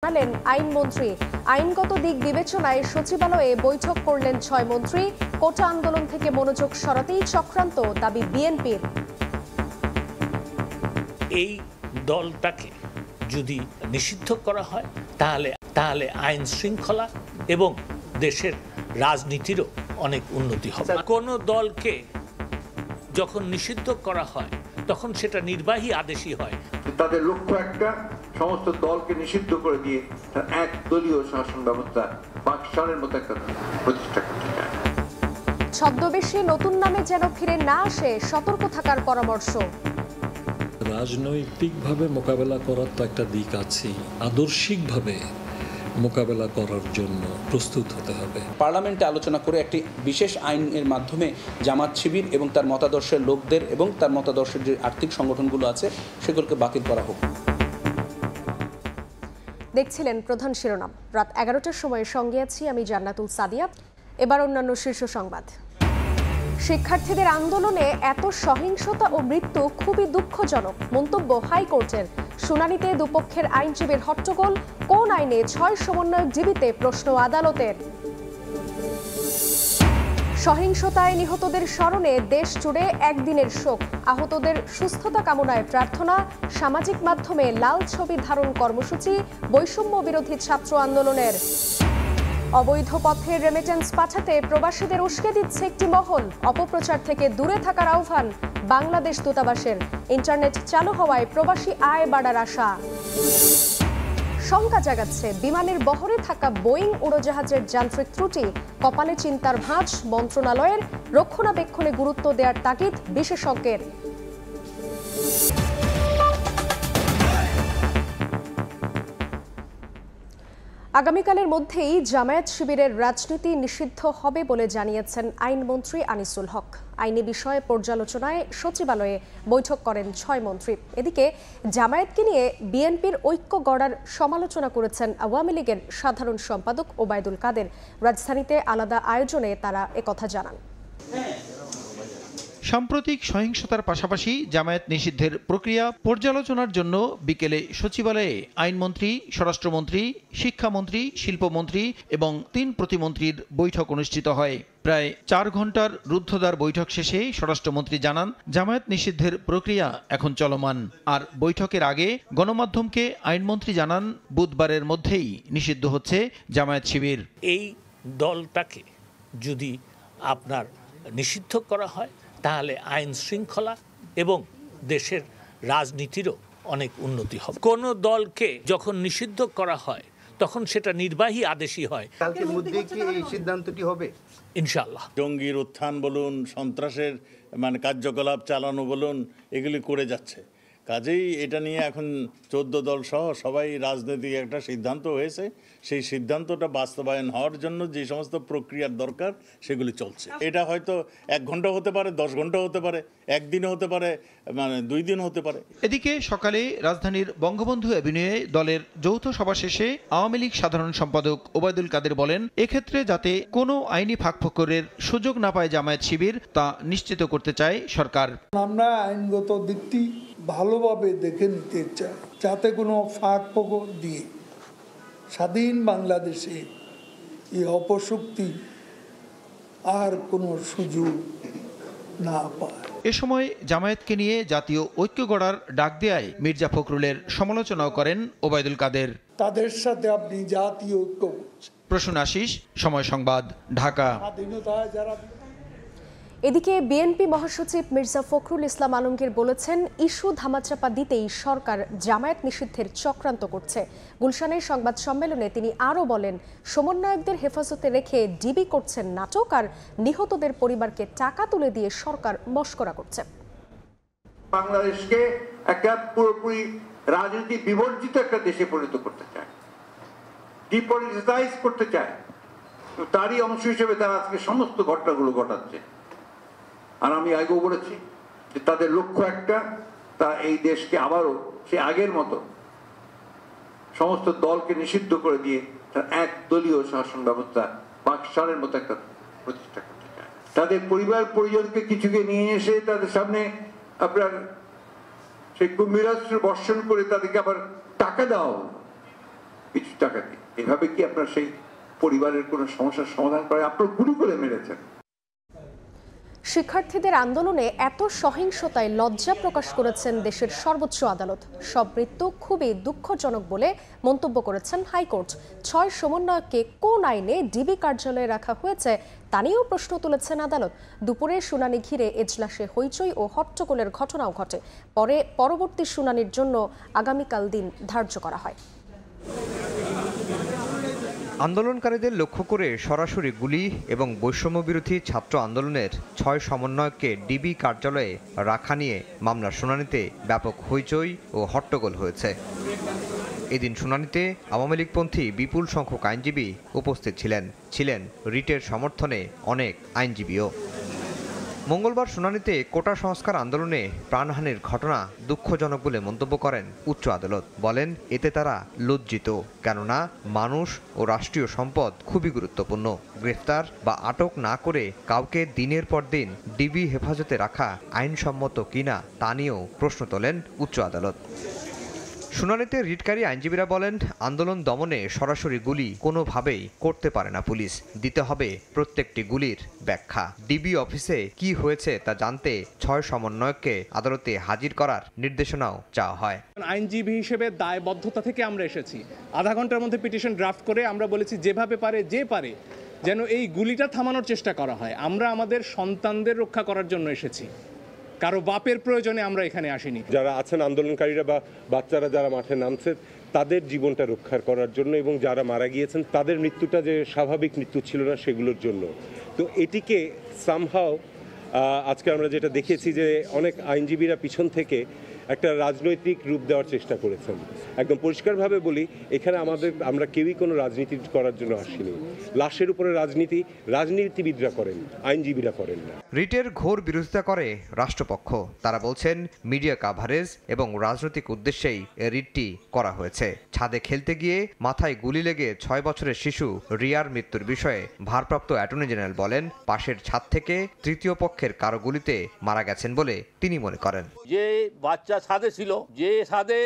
জানালেন আইনমন্ত্রী। আইনগত দিক বিবেচনায় সচিবালয়ে বৈঠক করলেন ৬ মন্ত্রী। কোটা আন্দোলন থেকে মনোযোগ সরাতেই চক্রান্ত, দাবি বিএনপির। এই দলটাকে যদি নিষিদ্ধ করা হয় তাহলে আইন শৃঙ্খলা এবং দেশের রাজনীতিরও অনেক উন্নতি হবে। কোনো দলকে যখন নিষিদ্ধ করা হয় তখন সেটা নির্বাহী আদেশই হয়। তাদের লক্ষ্য একটা, সমস্ত দলকে নিষিদ্ধ করে দিয়ে এক দলীয় শাসন ব্যবস্থা পাকিস্তানের মতো একটা প্রতিষ্ঠা করতে চায়। ছদ্মবেশে নতুন নামে যেন ফিরে না আসে, সতর্ক থাকার পরামর্শ। রাজনৈতিকভাবে মোকাবেলা করার তো একটা দিক আছে, আদর্শিকভাবে মোকাবেলা করার জন্য প্রস্তুত হতে হবে। পার্লামেন্টে আলোচনা করে একটি বিশেষ আইনের মাধ্যমে জামাত শিবির এবং তার মতাদর্শের লোকদের এবং তার মতাদর্শের যে আর্থিক সংগঠনগুলো আছে সেগুলোকে বাতিল করা হোক। দেখছিলেন প্রধান শিরোনাম। রাত 11টার সময় সঙ্গে আছি আমি জান্নাতুল সাদিয়া। এবার অন্যান্য শীর্ষ সংবাদ। শিক্ষার্থীদের আন্দোলনে এত সহিংসতা ও মৃত্যু খুবই দুঃখজনক, মন্তব্য হাইকোর্টের। শুনানিতে দুপক্ষের আইনজীবীর হট্টগোল। কোন আইনে ৬ সমন্বয়ক জীবিতে, প্রশ্ন আদালতের। সহিংসতায় নিহতদের স্মরণে দেশ জুড়ে একদিনের শোক। আহতদের সুস্থতা কামনায় প্রার্থনা। সামাজিক মাধ্যমে লাল ছবি ধারণ কর্মসূচি বৈষম্য বিরোধী ছাত্র আন্দোলনের। অবৈধ পথে রেমিটেন্স পাঠাতে প্রবাসীদের উস্কে দিচ্ছে একটি মহল। অপপ্রচার থেকে দূরে থাকার আহ্বান বাংলাদেশ দূতাবাসের। ইন্টারনেট চালু হওয়ায় প্রবাসী আয় বাড়ার আশা। শঙ্কা জাগাচ্ছে বিমানের বহরে থাকা বোয়িং উড়োজাহাজের যান্ত্রিক ত্রুটি। কপালে চিন্তার ভাঁজ মন্ত্রণালয়ের। রক্ষণাবেক্ষণে গুরুত্ব দেওয়ার তাগিদ বিশেষজ্ঞের। আগামীকালের মধ্যেই জামায়াত শিবিরের রাজনীতি নিষিদ্ধ হবে বলে জানিয়েছেন আইনমন্ত্রী আনিসুল হক। আইনি বিষয়ে পর্যালোচনায় সচিবালয়ে বৈঠক করেন ৬ মন্ত্রী। এদিকে জামায়াতকে নিয়ে বিএনপির ঐক্য গড়ার সমালোচনা করেছেন আওয়ামী লীগের সাধারণ সম্পাদক ওবায়দুল কাদের। রাজধানীতে আলাদা আয়োজনে তারা একথা জানান। সাম্প্রতিক সহিংসতার পাশাপাশি জামায়াত নিষিদ্ধের প্রক্রিয়া পর্যালোচনার জন্য বিকেলে সচিবালয়ে আইনমন্ত্রী, স্বরাষ্ট্রমন্ত্রী, শিক্ষামন্ত্রী, শিল্পমন্ত্রী এবং ৩ প্রতিমন্ত্রীর বৈঠক অনুষ্ঠিত হয়। প্রায় ৪ ঘন্টার রুদ্ধদ্বার বৈঠক শেষে স্বরাষ্ট্রমন্ত্রী জানান, জামায়াত নিষিদ্ধের প্রক্রিয়া এখন চলমান। আর বৈঠকের আগে গণমাধ্যমকে আইনমন্ত্রী জানান, বুধবারের মধ্যেই নিষিদ্ধ হচ্ছে জামায়াত শিবির। এই দলটাকে যদি আপনার নিষিদ্ধ করা হয় তাহলে আইন শৃঙ্খলা এবং দেশের রাজনীতিরও অনেক উন্নতি হবে। কোন দলকে যখন নিষিদ্ধ করা হয় তখন সেটা নির্বাহী আদেশই হয়। কালকের মধ্যে কি এই সিদ্ধান্তটি হবে? ইনশাআল্লাহ। জঙ্গির উত্থান বলুন, সন্ত্রাসের কার্যকলাপ চালানো বলুন, এগুলি করে যাচ্ছে। কাজেই এটা নিয়ে এখন 14 দল সহ সবাই রাজনৈতিক একটা সিদ্ধান্ত হয়েছে। সেই সিদ্ধান্তটা বাস্তবায়ন হওয়ার জন্য যে সমস্ত প্রক্রিয়ার দরকার সেগুলি চলছে। এটা হয়তো 1 ঘন্টা হতে পারে, 10 ঘন্টা হতে পারে, একদিনও হতে পারে, 2 দিন হতে পারে। এদিকে সকালে রাজধানীর বঙ্গবন্ধু অ্যাভিনিউয়ে দলের যৌথ সভা শেষে আওয়ামী লীগ সাধারণ সম্পাদক ওবায়দুল কাদের বলেন, এক্ষেত্রে যাতে কোনো আইনি ফাঁকফোকরের সুযোগ না পায় জামায়াত শিবির, তা নিশ্চিত করতে চায় সরকার। আমরা আইনগত দিকটি ভালোভাবে দেখে নিতে চাই, যাতে কোনো ফাঁক ফোকর দিয়ে স্বাধীন বাংলাদেশে এই অপশক্তি আর কোনো সুযোগ না পায়। এ সময় জামায়াতকে নিয়ে জাতীয় ঐক্য গড়ার ডাক দেয়ায় মির্জা ফখরুলের সমালোচনাও করেন ওবায়দুল কাদের। তাদের সাথে আপনি জাতীয় ঐক্য করছেন। প্রসূন আশিস, সময় সংবাদ, ঢাকা। স্বাধীনতায় যারা এদিকে বিএনপি মহাসচিব মির্জা ফখরুল ইসলাম আলমগীর বলেছেন, ইস্যু ধামাচাপা দিতেই সরকার জামায়াত নিষিদ্ধের চক্রান্ত করছে। গুলশানের সংবাদ সম্মেলনে তিনি আরও বলেন, সমন্বয়কদের হেফাজতে রেখে ডিবি করছেন নাটক, আর নিহতদের পরিবারকে টাকা তুলে দিয়ে সরকার মশকরা করছে। বাংলাদেশকে একটা পুরোপুরি রাজনীতি বিবর্জিত একটা দেশে পরিণত করতে চায়, ডিপলিটিসাইজ করতে চায়। তারই অংশ হিসেবে তারা আজকে সমস্ত ঘটনাগুলো ঘটাচ্ছে। আর আমি আগেও বলেছি যে তাদের লক্ষ্য একটা, তা এই দেশকে আবারও সে আগের মতো সমস্ত দলকে নিষিদ্ধ করে দিয়ে এক দলীয় শাসন ব্যবস্থা পাকিস্তানের মতো একটা প্রতিষ্ঠা করতে চায়। তাদের পরিবার পরিজনকে কিছুকে নিয়ে এসে তাদের সামনে আপনার সেই কুম্ভীরাস্ত্র বর্ষণ করে তাদেরকে আবার টাকা দেওয়া হলো। কিছু টাকা দিয়ে। এভাবে কি আপনার সেই পরিবারের কোনো সমস্যার সমাধান করে? আপনার গুলি করে মেরেছেন। শিক্ষার্থীদের আন্দোলনে এত সহিংসতায় লজ্জা প্রকাশ করেছেন দেশের সর্বোচ্চ আদালত। সব মৃত্যু খুবই দুঃখজনক বলে মন্তব্য করেছেন হাইকোর্ট। 6 সমন্বয়ককে কোন আইনে ডিবি কার্যালয়ে রাখা হয়েছে তা নিয়েও প্রশ্ন তুলেছেন আদালত। দুপুরে শুনানি ঘিরে এজলাসে হইচই ও হট্টগোলের ঘটনাও ঘটে। পরে পরবর্তী শুনানির জন্য আগামীকাল দিন ধার্য করা হয়। আন্দোলনকারীদের লক্ষ্য করে সরাসরি গুলি এবং বৈষম্য বিরোধী ছাত্র আন্দোলনের 6 সমন্বয়ককে ডিবি কার্যালয়ে রাখা নিয়ে মামলার শুনানিতে ব্যাপক হইচই ও হট্টগোল হয়েছে। এদিন শুনানিতে আওয়ামী লীগপন্থী বিপুল সংখ্যক আইনজীবী উপস্থিত ছিলেন রিটের সমর্থনে অনেক আইনজীবীও। মঙ্গলবার শুনানিতে কোটা সংস্কার আন্দোলনে প্রাণহানির ঘটনা দুঃখজনক বলে মন্তব্য করেন উচ্চ আদালত। বলেন এতে তারা লজ্জিত, কেননা মানুষ ও রাষ্ট্রীয় সম্পদ খুবই গুরুত্বপূর্ণ। গ্রেফতার বা আটক না করে কাউকে দিনের পর দিন ডিবি হেফাজতে রাখা আইনসম্মত কিনা তা নিয়েও প্রশ্ন তোলেন উচ্চ আদালত। শুনানিতে রিটকারী আইনজীবীরা বলেন আন্দোলন দমনে সরাসরি গুলি কোনোভাবেই করতে পারে না পুলিশ, দিতে হবে প্রত্যেকটি গুলির ব্যাখ্যা। ডিবি অফিসে কি হয়েছে তা জানতে 6 সমন্বয়ককে আদালতে হাজির করার নির্দেশনাও চাওয়া হয়। আইনজীবী হিসেবে দায়বদ্ধতা থেকে আমরা এসেছি। আধা ঘন্টার মধ্যে পিটিশন ড্রাফট করে আমরা বলেছি যেভাবে পারে যেন এই গুলিটা থামানোর চেষ্টা করা হয়। আমরা আমাদের সন্তানদের রক্ষা করার জন্য এসেছি, কারো বাপের প্রয়োজনে আমরা এখানে আসিনি। যারা আছেন আন্দোলনকারীরা বা বাচ্চারা যারা মাঠে নামছে তাদের জীবনটা রক্ষা করার জন্য এবং যারা মারা গিয়েছেন তাদের মৃত্যুটা যে স্বাভাবিক মৃত্যু ছিল না সেগুলোর জন্য। তো এটিকে সামহাও আজকে আমরা যেটা দেখেছি যে অনেক আইনজীবীরা পিছন থেকে একটা রাজনৈতিক রূপ দেওয়ার চেষ্টা করেছেন। একদম পরিষ্কারভাবে বলি, এখানে আমরা কেউই কোনো রাজনীতি করার জন্য আসিনি। লাশের উপরে রাজনীতিবিদরা করেন, আইনজীবীরা করেন না। রিটের ঘোর বিরোধিতা করে রাষ্ট্রপক্ষ। তারা বলছেন মিডিয়া কাভারেজ এবং রাজনৈতিক উদ্দেশ্যেই রিটটি করা হয়েছে। ছাদে খেলতে গিয়ে মাথায় গুলি লেগে 6 বছরের শিশু রিয়ার মৃত্যুর বিষয়ে ভারপ্রাপ্ত অ্যাটর্নি জেনারেল বলেন পাশের ছাদ থেকে তৃতীয় পক্ষের কারো গুলিতে মারা গেছেন বলে তিনি মনে করেন। যে বাচ্চা ছাদে ছিল, যে ছাদে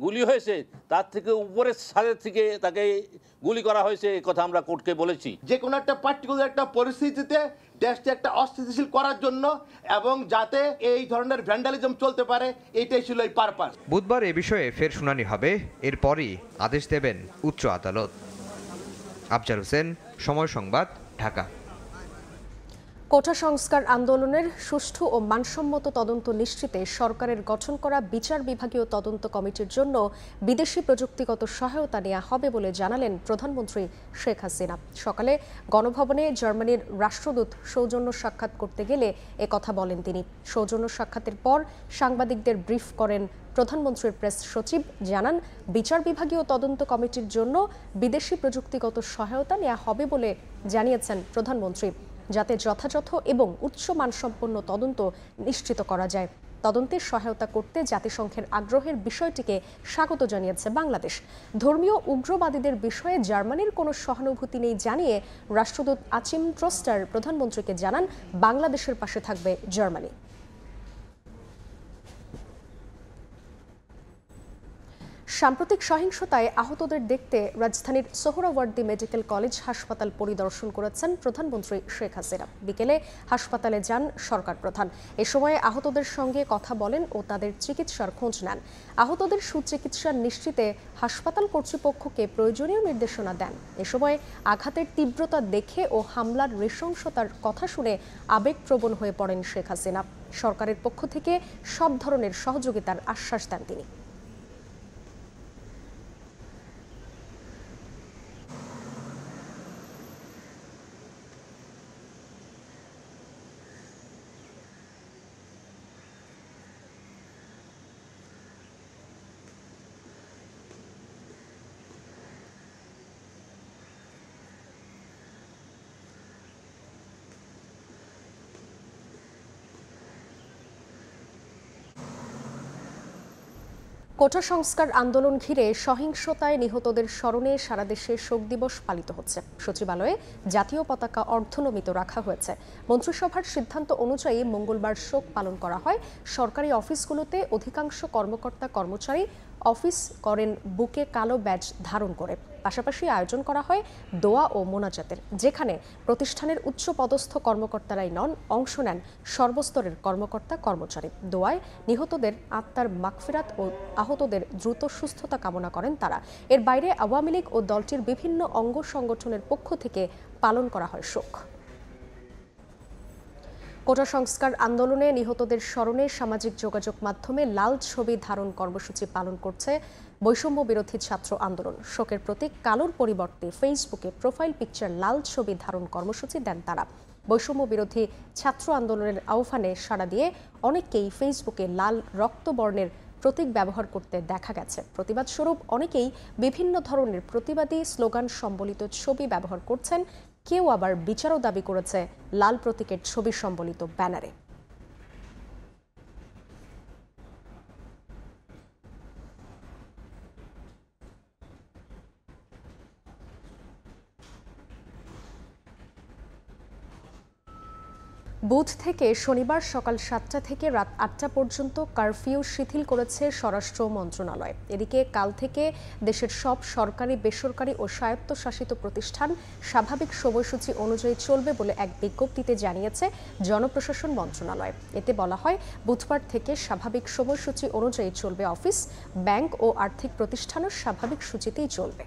গুলি হয়েছে তার থেকে উপরের ছাদের থেকে তাকে গুলি করা হয়েছে, এই কথা আমরা কোর্টকে বলেছি। যে কোনো একটা পার্টিকুলার একটা পরিস্থিতিতে দেশকে একটা অস্থিতিশীল করার জন্য এবং যাতে এই ধরনের ভ্যান্ডালিজম চলতে পারে, এইটাই ছিল এই পারপাস। বুধবার এ বিষয়ে ফের শুনানি হবে, এরপরই আদেশ দেবেন উচ্চ আদালত। আফজাল হোসেন, সময় সংবাদ, ঢাকা। কোটা সংস্কার আন্দোলনের সুষ্ঠু ও মানসম্মত তদন্ত নিশ্চিতে সরকারের গঠন করা বিচার বিভাগীয় তদন্ত কমিটির জন্য বিদেশি প্রযুক্তিগত সহায়তা নেওয়া হবে বলে জানালেন প্রধানমন্ত্রী শেখ হাসিনা। সকালে গণভবনে জার্মানির রাষ্ট্রদূত সৌজন্য সাক্ষাৎ করতে গেলে একথা বলেন তিনি। সৌজন্য সাক্ষাতের পর সাংবাদিকদের ব্রিফ করেন প্রধানমন্ত্রীর প্রেস সচিব। জানান বিচার বিভাগীয় তদন্ত কমিটির জন্য বিদেশি প্রযুক্তিগত সহায়তা নেওয়া হবে বলে জানিয়েছেন প্রধানমন্ত্রী, যাতে যথাযথ এবং উচ্চ মানসম্পন্ন তদন্ত নিশ্চিত করা যায়। তদন্তে সহায়তা করতে জাতিসংঘের আগ্রহের বিষয়টিকে স্বাগত জানিয়েছে বাংলাদেশ। ধর্মীয় উগ্রবাদীদের বিষয়ে জার্মানির কোনো সহানুভূতি নেই জানিয়ে রাষ্ট্রদূত আচিম ট্রস্টার প্রধানমন্ত্রীকে জানান বাংলাদেশের পাশে থাকবে জার্মানি। সাম্প্রতিক সহিংসতায় আহতদের দেখতে রাজধানীর সোহরাওয়ার্দী মেডিকেল কলেজ হাসপাতাল পরিদর্শন করেছেন প্রধানমন্ত্রী শেখ হাসিনা। বিকেলে হাসপাতালে যান সরকার প্রধান। এ সময় আহতদের সঙ্গে কথা বলেন ও তাদের চিকিৎসার খোঁজ নেন। আহতদের সুচিকিৎসা নিশ্চিতে হাসপাতাল কর্তৃপক্ষকে প্রয়োজনীয় নির্দেশনা দেন। এ সময় আঘাতের তীব্রতা দেখে ও হামলার নৃশংসতার কথা শুনে আবেগপ্রবণ হয়ে পড়েন শেখ হাসিনা। সরকারের পক্ষ থেকে সব ধরনের সহযোগিতার আশ্বাস দেন তিনি। কোটা সংস্কার আন্দোলন ঘিরে সহিংসতায় নিহতদের স্মরণে সারা দেশে শোক দিবস পালিত হচ্ছে। সচিবালয়ে জাতীয় পতাকা অর্ধনমিত রাখা হয়েছে। মন্ত্রিসভার সিদ্ধান্ত অনুযায়ী মঙ্গলবার শোক পালন করা হয়। সরকারি অফিসগুলোতে অধিকাংশ কর্মকর্তা কর্মচারী অফিস করেন বুকে কালো ব্যাজ ধারণ করে। পাশাপাশি আয়োজন করা হয় দোয়া ও মোনাজাতের, যেখানে প্রতিষ্ঠানের উচ্চ পদস্থ কর্মকর্তারাই নন, অংশ নেন সর্বস্তরের কর্মকর্তা কর্মচারী। দোয়ায় নিহতদের আত্মার মাগফিরাত ও আহতদের দ্রুত সুস্থতা কামনা করেন তারা। এর বাইরে আওয়ামী লীগ ও দলটির বিভিন্ন অঙ্গ সংগঠনের পক্ষ থেকে পালন করা হয় শোক। কোটা সংস্কার আন্দোলনে নিহতদের স্মরণে সামাজিক যোগাযোগ মাধ্যমে লাল ছবি ধারণ কর্মসূচি পালন করছে বৈষম্য বিরোধী ছাত্র আন্দোলন। শোকের প্রতীক কালোর পরিবর্তে ফেসবুকে প্রোফাইল পিকচার লাল ছবি ধারণ কর্মসূচি দেন তারা। বৈষম্য বিরোধী ছাত্র আন্দোলনের আহ্বানে সাড়া দিয়ে অনেককেই ফেসবুকে লাল রক্তবর্ণের প্রতীক ব্যবহার করতে দেখা গেছে। প্রতিবাদ স্বরূপ অনেকেই বিভিন্ন ধরনের প্রতিবাদী স্লোগান সম্বলিত ছবি ব্যবহার করছেন। কেউ আবার বিচারও দাবি করেছে লাল প্রতীকের ছবি সম্বলিত ব্যানারে। বুধ থেকে শনিবার সকাল 7টা থেকে রাত 8টা পর্যন্ত কারফিউ শিথিল করেছে স্বরাষ্ট্র মন্ত্রণালয়। এদিকে কাল থেকে দেশের সব সরকারি, বেসরকারি ও স্বায়ত্তশাসিত প্রতিষ্ঠান স্বাভাবিক সময়সূচি অনুযায়ী চলবে বলে এক বিজ্ঞপ্তিতে জানিয়েছে জনপ্রশাসন মন্ত্রণালয়। এতে বলা হয়, বুধবার থেকে স্বাভাবিক সময়সূচি অনুযায়ী চলবে অফিস, ব্যাংক ও আর্থিক প্রতিষ্ঠানও স্বাভাবিক সূচিতেই চলবে।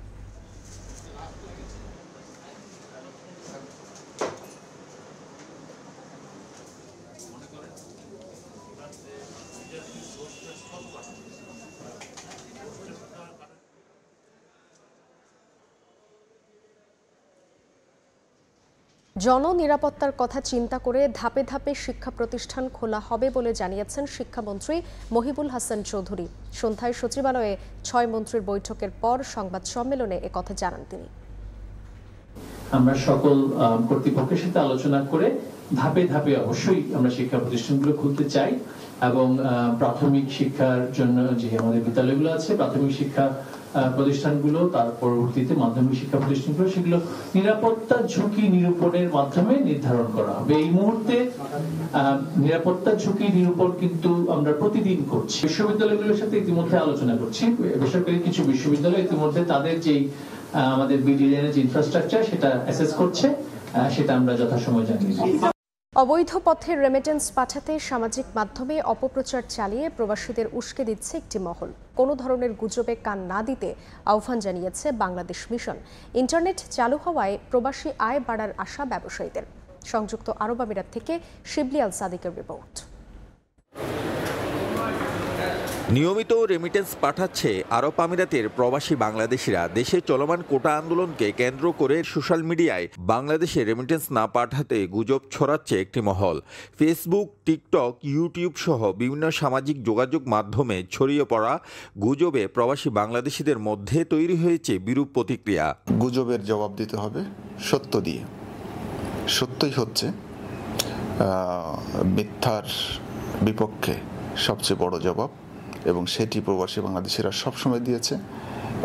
জননিরাপত্তার কথা চিন্তা করে ধাপে ধাপে শিক্ষা প্রতিষ্ঠান খোলা হবে বলে জানিয়েছেন শিক্ষামন্ত্রী মহিবুল হাসান চৌধুরী। সন্ধ্যায় সচিবালয়ে 6 মন্ত্রীর বৈঠকের পর সংবাদ সম্মেলনে একথা জানান তিনি। আমরা সকল কর্তৃপক্ষের সাথে আলোচনা করে ধাপে ধাপে অবশ্যই আমরা শিক্ষা প্রতিষ্ঠানগুলো খুলতে চাই এবং প্রাথমিক শিক্ষার জন্য যে আমাদের বিদ্যালয়গুলো আছে, প্রাথমিক শিক্ষা প্রতিষ্ঠানগুলো, তার পরবর্তীতে মাধ্যমিক শিক্ষা প্রতিষ্ঠানগুলো, সেগুলো নিরাপত্তা ঝুঁকি নিরূপণের মাধ্যমে নির্ধারণ করা হবে। এই মুহূর্তে নিরাপত্তা ঝুঁকি নিরূপণ কিন্তু আমরা প্রতিদিন করছি। বিশ্ববিদ্যালয়গুলোর সাথে ইতিমধ্যে আলোচনা করছি। বেসরকারি কিছু বিশ্ববিদ্যালয় ইতিমধ্যে তাদের যেই আমাদের বিডিএন এর যে ইনফ্রাস্ট্রাকচার সেটা অ্যাসেস করছে, সেটা আমরা যথাসময়ে জানিয়ে দিই। অবৈধ পথে রেমিটেন্স পাঠাতে সামাজিক মাধ্যমে অপপ্রচার চালিয়ে প্রবাসীদের উস্কে দিচ্ছে একটি মহল। কোনো ধরনের গুজবে কান না দিতে আহ্বান জানিয়েছে বাংলাদেশ মিশন। ইন্টারনেট চালু হওয়ায় প্রবাসী আয় বাড়ার আশা ব্যবসায়ীদের। সংযুক্ত আরব আমিরাত থেকে শিবলি আল সাদিকের রিপোর্ট। নিয়মিত রেমিটেন্স পাঠাচ্ছে আরব আমিরাতের প্রবাসী বাংলাদেশিরা। দেশে চলমান কোটা আন্দোলনকে কেন্দ্র করে সোশ্যাল মিডিয়ায় বাংলাদেশে রেমিটেন্স না পাঠাতে গুজব ছড়াচ্ছে একটি মহল। ফেসবুক, টিকটক, ইউটিউব সহ বিভিন্ন সামাজিক যোগাযোগ মাধ্যমে ছড়িয়ে পড়া গুজবে প্রবাসী বাংলাদেশিদের মধ্যে তৈরি হয়েছে বিরূপ প্রতিক্রিয়া। গুজবের জবাব দিতে হবে সত্য দিয়ে। সত্যই হচ্ছে মিথ্যার বিপক্ষে সবচেয়ে বড় জবাব, এবং সেটি প্রবাসী বাংলাদেশিরা সবসময় দিয়েছে,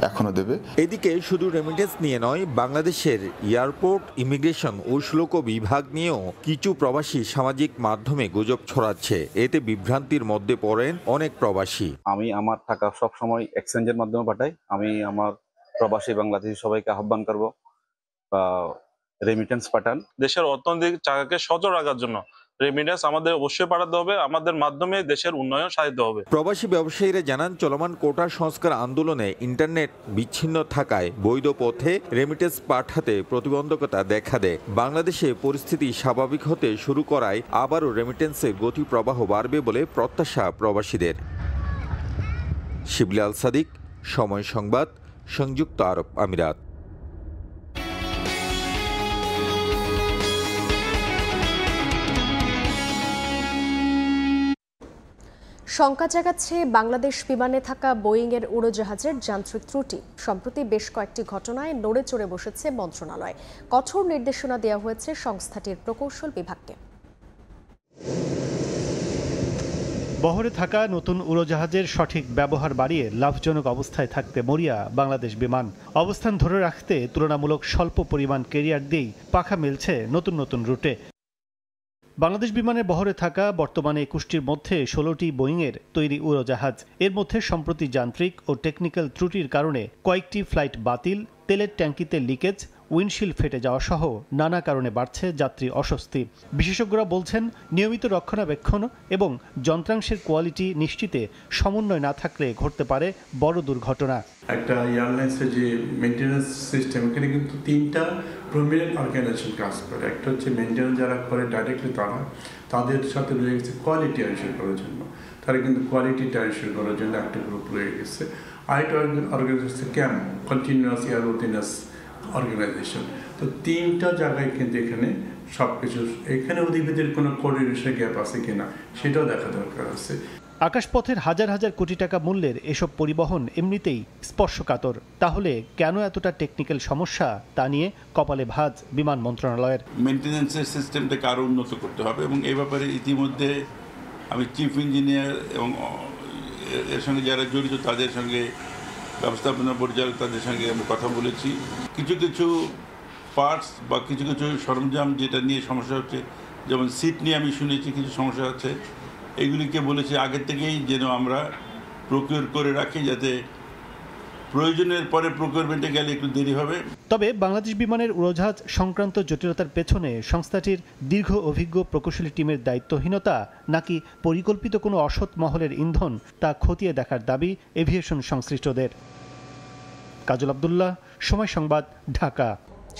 এখনো দেবে। এদিকে শুধু রেমিটেন্স নিয়ে নয়, বাংলাদেশের এয়ারপোর্ট, ইমিগ্রেশন ও শুল্ক বিভাগ নিয়েও কিছু প্রবাসী সামাজিক মাধ্যমে গুজব ছড়াচ্ছে। এতে বিভ্রান্তির মধ্যে পড়েন অনেক প্রবাসী। আমি আমার টাকা সবসময় এক্সচেঞ্জের মাধ্যমে পাঠাই। আমি আমার প্রবাসী বাংলাদেশি সবাইকে আহ্বান করব রেমিটেন্স পাঠান। দেশের অর্থনৈতিক চাকাকে সচল রাখার জন্য রেমিটেন্স আমাদের অবশ্যই পাঠাতে হবে। আমাদের মাধ্যমে দেশের উন্নয়ন সাধিত হবে। প্রবাসী ব্যবসায়ীরা জানান, চলমান কোটা সংস্কার আন্দোলনে ইন্টারনেট বিচ্ছিন্ন থাকায় বৈধ পথে রেমিটেন্স পাঠাতে প্রতিবন্ধকতা দেখা দেয়। বাংলাদেশে পরিস্থিতি স্বাভাবিক হতে শুরু করায় আবারও রেমিটেন্সের গতি প্রবাহ বাড়বে বলে প্রত্যাশা প্রবাসীদের। শিবলি আল সাদিক, সময় সংবাদ, সংযুক্ত আরব আমিরাত। শঙ্কা জাগাচ্ছে বাংলাদেশ বিমানে থাকা বোয়িংয়ের উড়োজাহাজের যান্ত্রিক ত্রুটি। সম্প্রতি বেশ কয়েকটি ঘটনায় নড়ে চড়ে বসেছে মন্ত্রণালয়। কঠোর নির্দেশনা দেওয়া হয়েছে সংস্থাটির প্রকৌশল বিভাগকে। বহরে থাকা নতুন উড়োজাহাজের সঠিক ব্যবহার বাড়িয়ে লাভজনক অবস্থায় থাকতে মরিয়া বাংলাদেশ বিমান। অবস্থান ধরে রাখতে তুলনামূলক স্বল্প পরিমাণ ক্যারিয়ার দিয়েই পাখা মেলছে নতুন নতুন রুটে। বাংলাদেশ বিমানের বহরে থাকা বর্তমানে 21টির মধ্যে 16টি বোয়িংয়ের তৈরি উড়োজাহাজ। এর মধ্যে সম্প্রতি যান্ত্রিক ও টেকনিক্যাল ত্রুটির কারণে কয়েকটি ফ্লাইট বাতিল, তেলের ট্যাঙ্কিতে লিকেজ, উইন্ডশিল্ড ফেটে যাওয়া সহ নানা কারণে বাড়ছে যাত্রী অস্বস্তি। বিশেষজ্ঞরা বলছেন, নিয়মিত রক্ষণাবেক্ষণ এবং যন্ত্রাংশের কোয়ালিটি নিশ্চিতে সমন্বয় না থাকলে ঘটতে পারে বড় দুর্ঘটনা। একটা এয়ারলাইন্সের যে মেইনটেনেন্স সিস্টেম, এখানে কিন্তু 3টা প্রমিনেন্ট অর্গানাইজেশন কাজ করে। একটা হচ্ছে মেইনটেনেন্স যারা করে ডাইরেক্টলি, তাদের সাথে রয়ে গেছে কোয়ালিটি এনশিওর করার জন্য, তারা কিন্তু কোয়ালিটিটা এনশিওর করার জন্য একটা গ্রুপ রয়ে গেছে। আরেকটা অর্গানাইজেশন হচ্ছে ক্যাম, কন্টিনিউয়াস এয়ারওয়ার্দিনেস অর্গানাইজেশন। তো 3টা জায়গায় কিন্তু এখানে সবকিছু, এখানে ওদের ভিতরে কোনো কোঅর্ডিনেশন গ্যাপ আছে কিনা সেটাও দেখা দরকার আছে। আকাশপথের হাজার হাজার কোটি টাকা মূল্যের এসব পরিবহন এমনিতেই স্পর্শকাতর, তাহলে কেন এতটা টেকনিক্যাল সমস্যা তা নিয়ে কপালে ভাঁজ বিমান মন্ত্রণালয়ের। মেইনটেনেন্সের সিস্টেমটাকে আরও উন্নত করতে হবে এবং এই ব্যাপারে ইতিমধ্যে আমি চিফ ইঞ্জিনিয়ার এবং এর সঙ্গে যারা জড়িত তাদের সঙ্গে, ব্যবস্থাপনা পরিচালক তাদের সঙ্গে আমি কথা বলেছি। কিছু কিছু পার্টস বা কিছু কিছু সরঞ্জাম যেটা নিয়ে সমস্যা হচ্ছে, যেমন সিট নিয়ে আমি শুনেছি কিছু সমস্যা আছে, এগুলিকে বলেছি আগের থেকেই যেন আমরা প্রকিউর করে রাখি, যাতে প্রয়োজনের পরে প্রকিউরমেন্টে গেলে একটু দেরি হবে। তবে বাংলাদেশ বিমানের উড়োজাহাজ সংক্রান্ত জটিলতার পেছনে সংস্থাটির দীর্ঘ অভিজ্ঞ প্রকৌশলী টিমের দায়িত্বহীনতা নাকি পরিকল্পিত কোনো অসৎ মহলের ইন্ধন, তা খতিয়ে দেখার দাবি এভিয়েশন সংশ্লিষ্টদের। কাজল আব্দুল্লাহ, সময় সংবাদ, ঢাকা।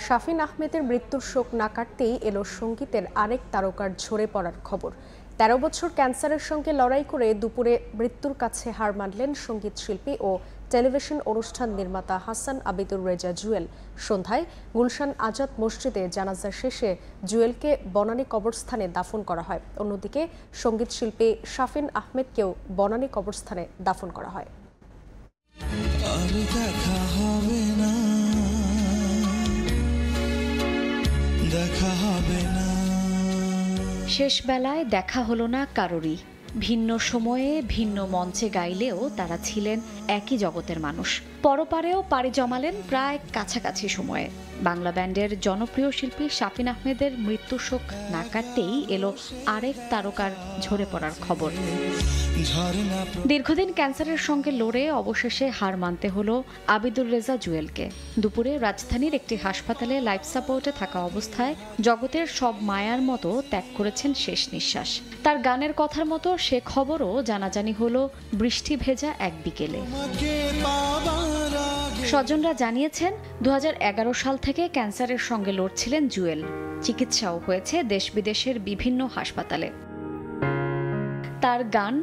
শাফিন আহমেদের মৃত্যুর শোক না কাটতেই এলো সঙ্গীতের আরেক তারকার ঝরে পড়ার খবর। 13 বছর ক্যান্সারের সঙ্গে লড়াই করে দুপুরে মৃত্যুর কাছে হার মানলেন সঙ্গীত শিল্পী ও টেলিভিশন অনুষ্ঠান নির্মাতা হাসান আবিদুর রেজা জুয়েল। সন্ধ্যায় গুলশান আজাদ মসজিদে জানাজা শেষে জুয়েলকে বনানী কবরস্থানে দাফন করা হয়। অন্যদিকে সঙ্গীত শিল্পী শাফিন আহমেদকেও বনানী কবরস্থানে দাফন করা হয়। শেষ বেলায় দেখা হলো না কারোরই। ভিন্ন সময়ে ভিন্ন মঞ্চে গাইলেও তারা ছিলেন একই জগতের মানুষ। পরপারেও পাড়ি জমালেন প্রায় কাছাকাছি সময়ে। বাংলা ব্যান্ডের জনপ্রিয় শিল্পী শাফিন আহমেদের মৃত্যু শোক না কাটতেই এলো আরেক তারকার ঝরে পড়ার খবর। দীর্ঘদিন ক্যান্সারের সঙ্গে লড়ে অবশেষে হার মানতে হলো আবিদুর রেজা জুয়েলকে। দুপুরে রাজধানীর একটি হাসপাতালে লাইফ সাপোর্টে থাকা অবস্থায় জগতের সব মায়ার মতো ত্যাগ করেছেন শেষ নিঃশ্বাস। তার গানের কথার মতো সে খবরও জানাজানি হলো বৃষ্টি ভেজা এক বিকেলে। স্বজনরা জানিয়েছেন, 2011 সাল থেকে ক্যান্সারের সঙ্গে লড়ছিলেন জুয়েল। চিকিৎসাও হয়েছে দেশ বিদেশের বিভিন্ন হাসপাতালে। তার গান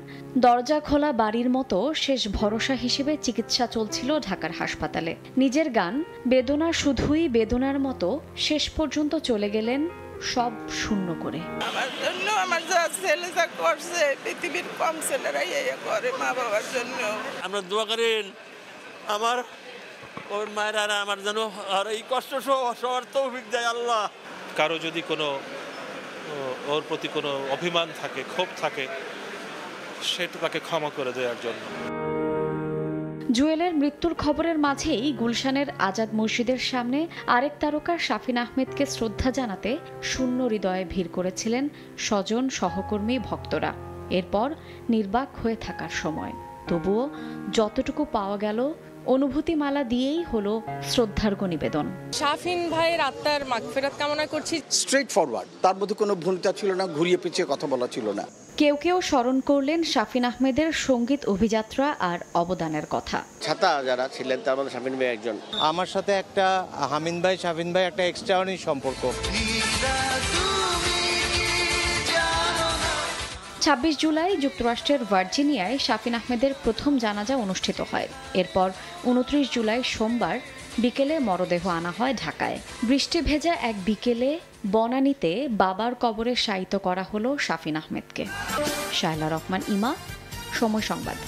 দরজা খোলা বাড়ির মতো শেষ ভরসা হিসেবে চিকিৎসা চলছিল ঢাকার হাসপাতালে। নিজের গান বেদনা শুধুই বেদনার মতো শেষ পর্যন্ত চলে গেলেন সব শূন্য করে। আমার জন্য আমার যা ছেলে যা করছে, পৃথিবীর কম ছেলেরাই এই করে মা বাবার জন্য। আমরা দোয়া করেন আমার ওর মায়ের আর আমার যেন আর এই কষ্ট সবার তৌফিক দেয় আল্লাহ। কারো যদি কোনো ওর প্রতি কোনো অভিমান থাকে, ক্ষোভ থাকে, সেটা তাকে ক্ষমা করে দেওয়ার জন্য। জুয়েলের মৃত্যুর খবরের মাঝেই গুলশানের আজাদ মসজিদের সামনে আরেক তারকা শাফিন আহমেদকে শ্রদ্ধা জানাতে শূন্য হৃদয়ে ভিড় করেছিলেন স্বজন, সহকর্মী, ভক্তরা। এরপর নির্বাক হয়ে থাকার সময় তবুও যতটুকু পাওয়া গেল অনুভূতি মালা দিয়েই হলো শ্রদ্ধার্ঘ নিবেদন। শাফিন ভাইয়ের আত্মার মাগফিরাত কামনা করছি। স্ট্রেট ফরওয়ার্ড, তার মধ্যে কোনো ভূমিকা ছিল না, ঘুরিয়ে পিছিয়ে কথা বলা ছিল না। কেউ কেউ স্মরণ করলেন শাফিন আহমেদের সঙ্গীত অভিযাত্রা আর অবদানের কথা। ছাতা যারা ছিলেন তার মধ্যে শাফিন ভাই একজন। আমার সাথে একটা হামিন ভাই, শাফিন ভাই একটা এক্সট্রাঅর্ডিনারি সম্পর্ক। 26 জুলাই যুক্তরাষ্ট্রের ভার্জিনিয়ায় শাফিন আহমেদের প্রথম জানাজা অনুষ্ঠিত হয়। এরপর 29 জুলাই সোমবার বিকেলে মরদেহ আনা হয় ঢাকায়। বৃষ্টি ভেজা এক বিকেলে বনানীতে বাবার কবরে শায়িত করা হলো শাফিন আহমেদকে। শায়লা রহমান ইমা, সময় সংবাদ।